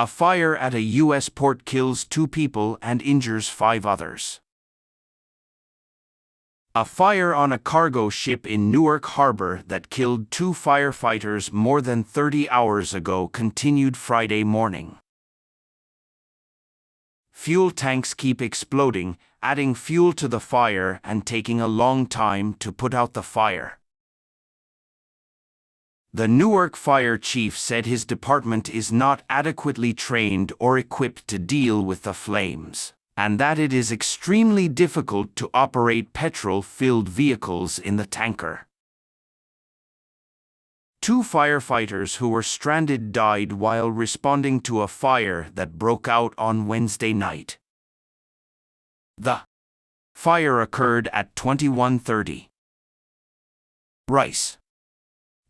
A fire at a U.S. port kills 2 people and injures 5 others. A fire on a cargo ship in Newark Harbor that killed 2 firefighters more than 30 hours ago continued Friday morning. Fuel tanks keep exploding, adding fuel to the fire and taking a long time to put out the fire. The Newark fire chief said his department is not adequately trained or equipped to deal with the flames, and that it is extremely difficult to operate petrol-filled vehicles in the tanker. 2 firefighters who were stranded died while responding to a fire that broke out on Wednesday night. The fire occurred at 2130 Rice.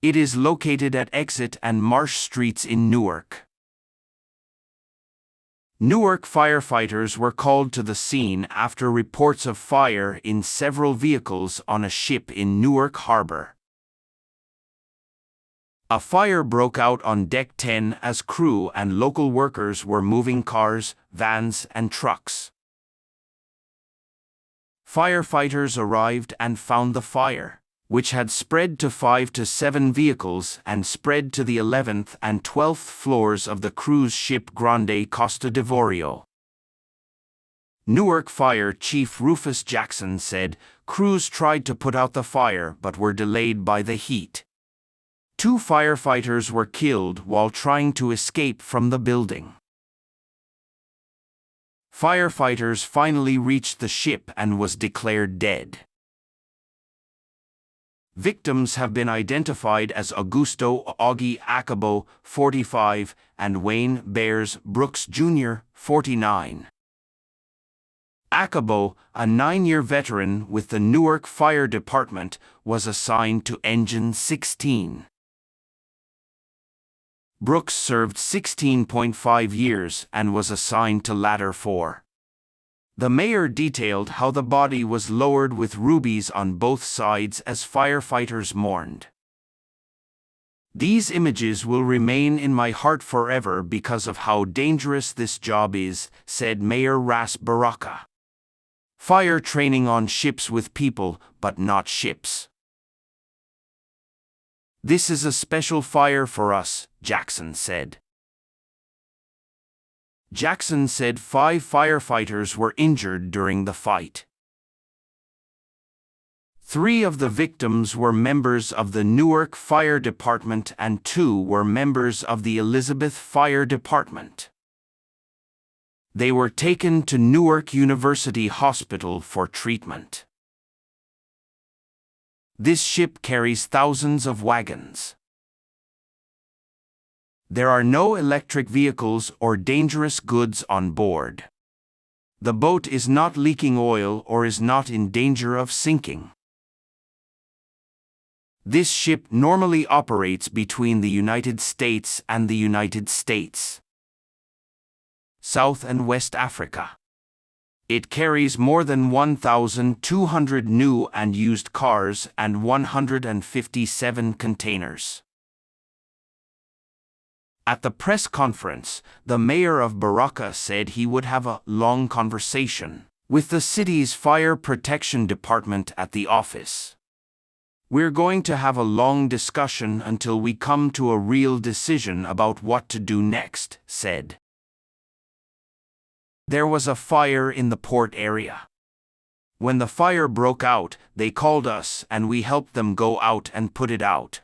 It is located at Exit and Marsh Streets in Newark. Newark firefighters were called to the scene after reports of fire in several vehicles on a ship in Newark Harbor. A fire broke out on Deck 10 as crew and local workers were moving cars, vans, and trucks. Firefighters arrived and found the fire, which had spread to 5 to 7 vehicles and spread to the 11th and 12th floors of the cruise ship Grande Costa d'Avorio. Newark Fire Chief Rufus Jackson said crews tried to put out the fire but were delayed by the heat. 2 firefighters were killed while trying to escape from the building. Firefighters finally reached the ship and was declared dead. Victims have been identified as Augusto Augie Acabo, 45, and Wayne Bears Brooks Jr., 49. Acabo, a 9-year veteran with the Newark Fire Department, was assigned to Engine 16. Brooks served 16.5 years and was assigned to Ladder 4. The mayor detailed how the body was lowered with rubies on both sides as firefighters mourned. "These images will remain in my heart forever because of how dangerous this job is," said Mayor Ras Baraka. "Fire training on ships with people, but not ships. This is a special fire for us," Jackson said. Jackson said 5 firefighters were injured during the fight. 3 of the victims were members of the Newark Fire Department and 2 were members of the Elizabeth Fire Department. They were taken to Newark University Hospital for treatment. This ship carries thousands of wagons. There are no electric vehicles or dangerous goods on board. The boat is not leaking oil or is not in danger of sinking. This ship normally operates between the United States and the United States, South and West Africa. It carries more than 1,200 new and used cars and 157 containers. At the press conference, the mayor of Baraka said he would have a long conversation with the city's fire protection department at the office. "We're going to have a long discussion until we come to a real decision about what to do next," said. There was a fire in the port area. When the fire broke out, they called us and we helped them go out and put it out.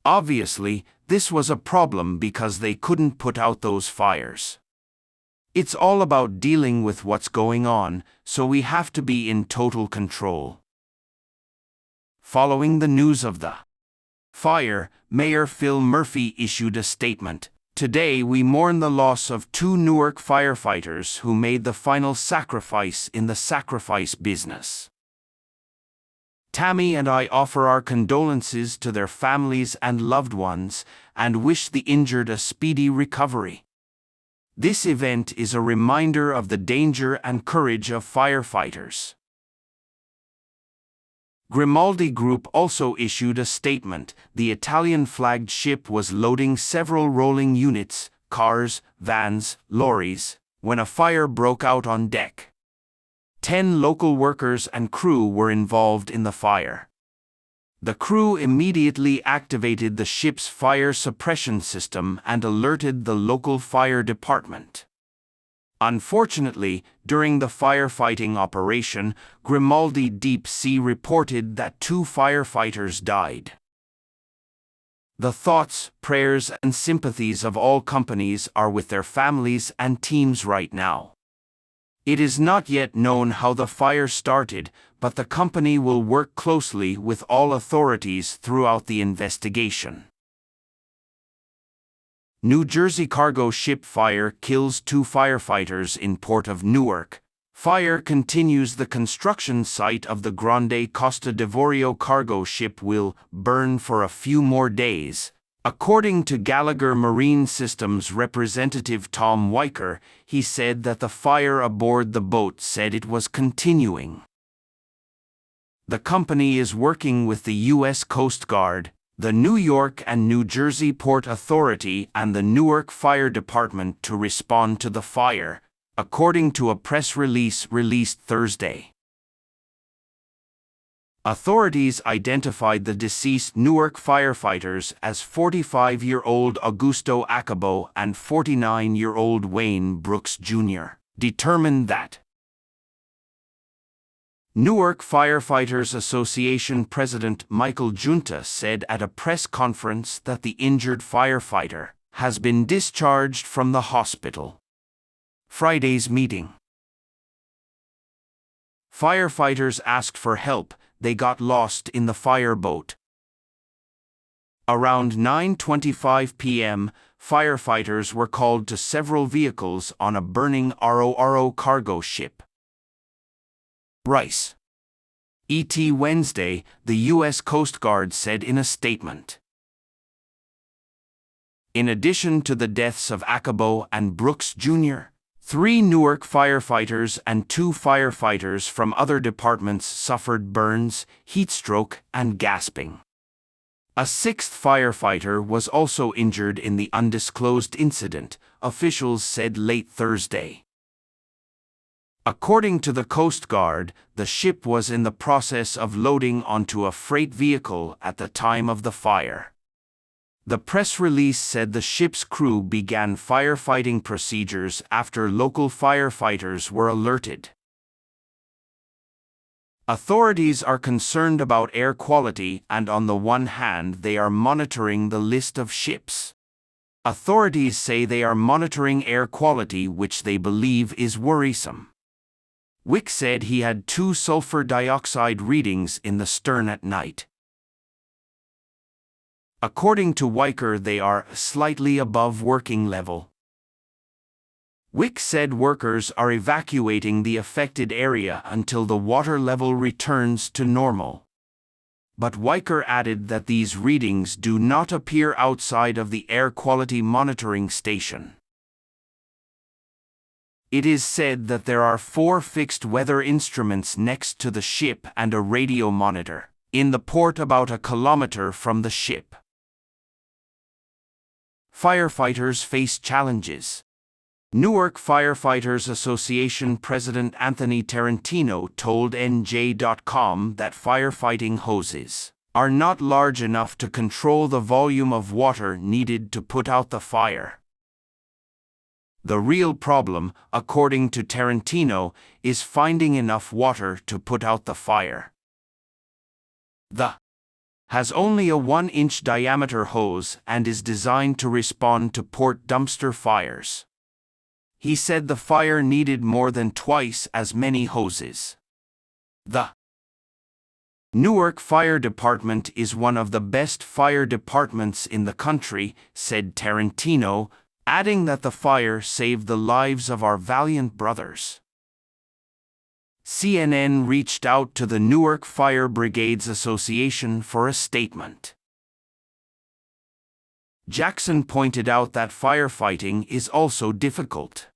Obviously, this was a problem because they couldn't put out those fires. It's all about dealing with what's going on, so we have to be in total control. Following the news of the fire, Mayor Phil Murphy issued a statement. "Today we mourn the loss of 2 Newark firefighters who made the final sacrifice in the sacrifice business. Tammy and I offer our condolences to their families and loved ones and wish the injured a speedy recovery. This event is a reminder of the danger and courage of firefighters." Grimaldi Group also issued a statement. The Italian-flagged ship was loading several rolling units, cars, vans, lorries, when a fire broke out on deck. 10 local workers and crew were involved in the fire. The crew immediately activated the ship's fire suppression system and alerted the local fire department. Unfortunately, during the firefighting operation, Grimaldi Deep Sea reported that 2 firefighters died. The thoughts, prayers, and sympathies of all companies are with their families and teams right now. It is not yet known how the fire started, but the company will work closely with all authorities throughout the investigation. New Jersey cargo ship fire kills 2 firefighters in Port of Newark. Fire continues. The construction site of the Grande Costa d'Avorio cargo ship will burn for a few more days. According to Gallagher Marine Systems representative Tom Weicker, he said that the fire aboard the boat said it was continuing. The company is working with the U.S. Coast Guard, the New York and New Jersey Port Authority, and the Newark Fire Department to respond to the fire, according to a press release released Thursday. Authorities identified the deceased Newark firefighters as 45-year-old Augusto Acabo and 49-year-old Wayne Brooks Jr., determined that Newark Firefighters Association President Michael Junta said at a press conference that the injured firefighter has been discharged from the hospital. Friday's meeting. Firefighters asked for help. They got lost in the fireboat. Around 9:25 p.m., firefighters were called to several vehicles on a burning RORO cargo ship. Rice. ET Wednesday, the U.S. Coast Guard said in a statement. In addition to the deaths of Acabo and Brooks Jr., 3 Newark firefighters and 2 firefighters from other departments suffered burns, heatstroke, and gasping. A 6th firefighter was also injured in the undisclosed incident, officials said late Thursday. According to the Coast Guard, the ship was in the process of loading onto a freight vehicle at the time of the fire. The press release said the ship's crew began firefighting procedures after local firefighters were alerted. Authorities are concerned about air quality, and on the one hand they are monitoring the list of ships. Authorities say they are monitoring air quality, which they believe is worrisome. Wick said he had 2 sulfur dioxide readings in the stern at night. According to Weicker, they are slightly above working level. Wick said workers are evacuating the affected area until the water level returns to normal. But Weicker added that these readings do not appear outside of the air quality monitoring station. It is said that there are 4 fixed weather instruments next to the ship and a radio monitor in the port about a kilometer from the ship. Firefighters face challenges. Newark Firefighters Association President Anthony Tarantino told NJ.com that firefighting hoses are not large enough to control the volume of water needed to put out the fire. The real problem, according to Tarantino, is finding enough water to put out the fire. The has only a 1-inch diameter hose and is designed to respond to port dumpster fires. He said the fire needed more than twice as many hoses. The Newark Fire Department is one of the best fire departments in the country, said Tarantino, adding that the fire saved the lives of our valiant brothers. CNN reached out to the Newark Fire Brigades Association for a statement. Jackson pointed out that firefighting is also difficult.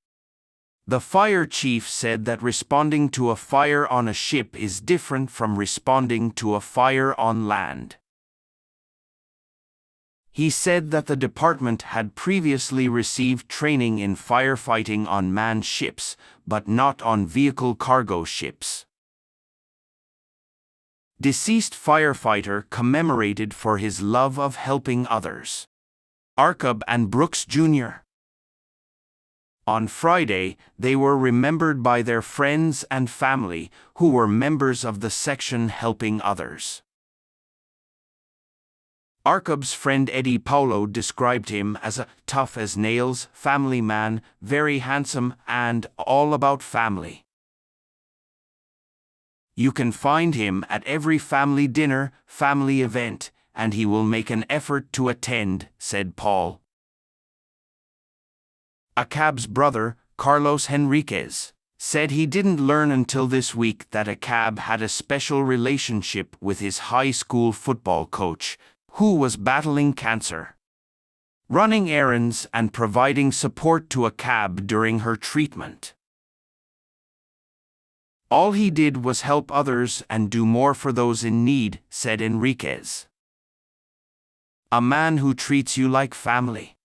The fire chief said that responding to a fire on a ship is different from responding to a fire on land. He said that the department had previously received training in firefighting on manned ships, but not on vehicle cargo ships. Deceased firefighter commemorated for his love of helping others. Arcub and Brooks Jr. On Friday, they were remembered by their friends and family, who were members of the section helping others. Arcub's friend Eddie Paulo described him as a tough as nails family man, very handsome and all about family. You can find him at every family dinner, family event, and he will make an effort to attend, said Paul. Acab's brother, Carlos Henriquez, said he didn't learn until this week that Acab had a special relationship with his high school football coach, who was battling cancer, running errands and providing support to Acab during her treatment. All he did was help others and do more for those in need, said Enriquez. A man who treats you like family.